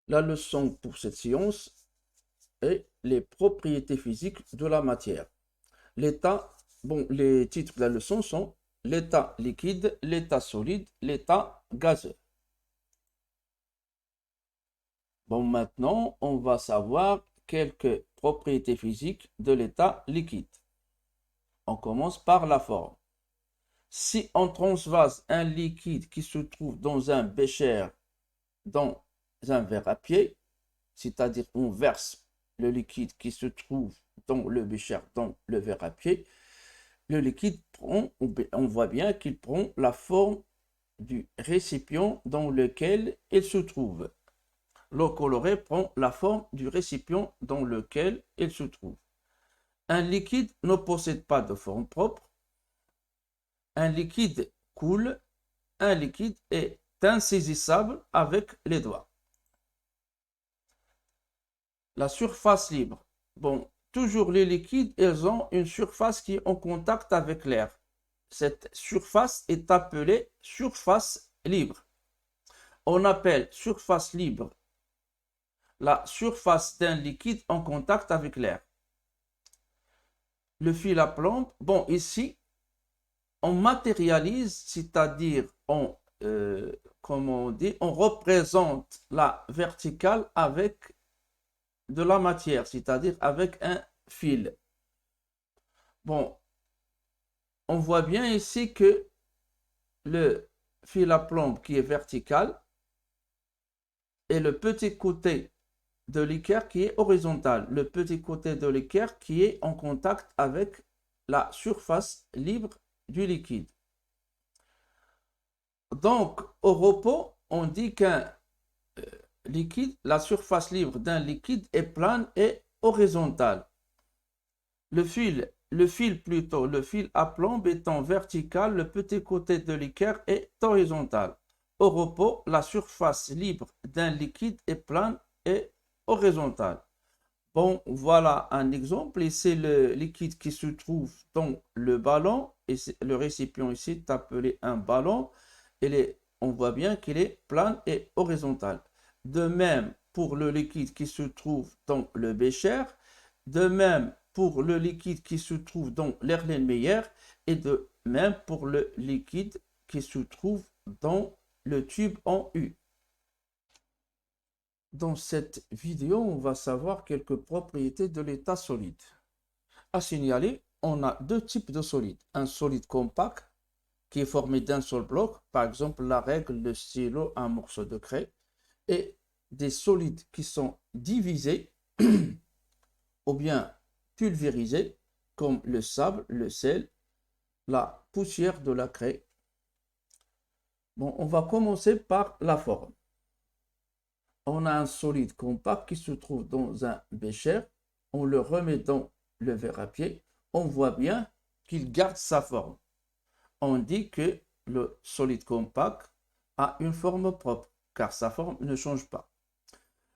La leçon pour cette séance est les propriétés physiques de la matière. L'état, les titres de la leçon sont l'état liquide, l'état solide, l'état gazeux. Maintenant, on va savoir quelques propriétés physiques de l'état liquide. On commence par la forme. Si on transvase un liquide qui se trouve dans un bécher dans un verre à pied, c'est-à-dire on verse le liquide qui se trouve dans le bécher dans le verre à pied, le liquide prend, on voit bien qu'il prend la forme du récipient dans lequel il se trouve. L'eau colorée prend la forme du récipient dans lequel il se trouve. Un liquide ne possède pas de forme propre. Un liquide coule. Un liquide est insaisissable avec les doigts. La surface libre. Toujours les liquides, ils ont une surface qui est en contact avec l'air. Cette surface est appelée surface libre. On appelle surface libre la surface d'un liquide en contact avec l'air. Le fil à plomb, ici, on matérialise, c'est-à-dire on représente la verticale avec de la matière, c'est-à-dire avec un fil. On voit bien ici que le fil à plomb qui est vertical et le petit côté de l'équerre qui est horizontal. Le petit côté de l'équerre qui est en contact avec la surface libre du liquide. Donc, au repos, on dit qu'un liquide, la surface libre d'un liquide est plane et horizontale. Le fil à plomb étant vertical, le petit côté de l'équerre est horizontal. Au repos, la surface libre d'un liquide est plane et horizontale. Voilà un exemple. Et c'est le liquide qui se trouve dans le ballon. Et le récipient ici est appelé un ballon. On voit bien qu'il est plane et horizontal. De même pour le liquide qui se trouve dans le bécher. De même pour le liquide qui se trouve dans l'Erlenmeyer. Et de même pour le liquide qui se trouve dans le tube en U. Dans cette vidéo, on va savoir quelques propriétés de l'état solide. À signaler, on a deux types de solides. Un solide compact qui est formé d'un seul bloc, par exemple la règle, le stylo, un morceau de craie, et des solides qui sont divisés ou bien pulvérisés, comme le sable, le sel, la poussière de la craie. On va commencer par la forme. On a un solide compact qui se trouve dans un bécher. On le remet dans le verre à pied. On voit bien qu'il garde sa forme. On dit que le solide compact a une forme propre, car sa forme ne change pas.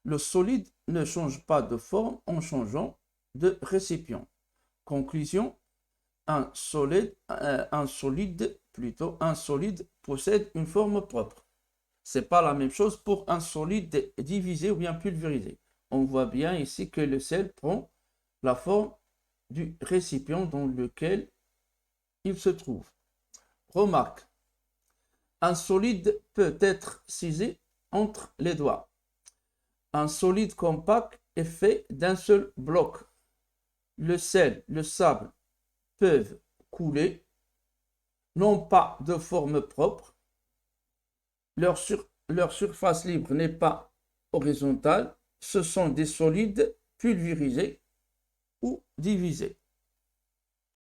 Le solide ne change pas de forme en changeant de récipient. Conclusion, un solide possède une forme propre. Ce n'est pas la même chose pour un solide divisé ou bien pulvérisé. On voit bien ici que le sel prend la forme du récipient dans lequel il se trouve. Remarque, un solide peut être scisé entre les doigts. Un solide compact est fait d'un seul bloc. Le sel, le sable peuvent couler, n'ont pas de forme propre. Leur surface libre n'est pas horizontale. Ce sont des solides pulvérisés ou divisés.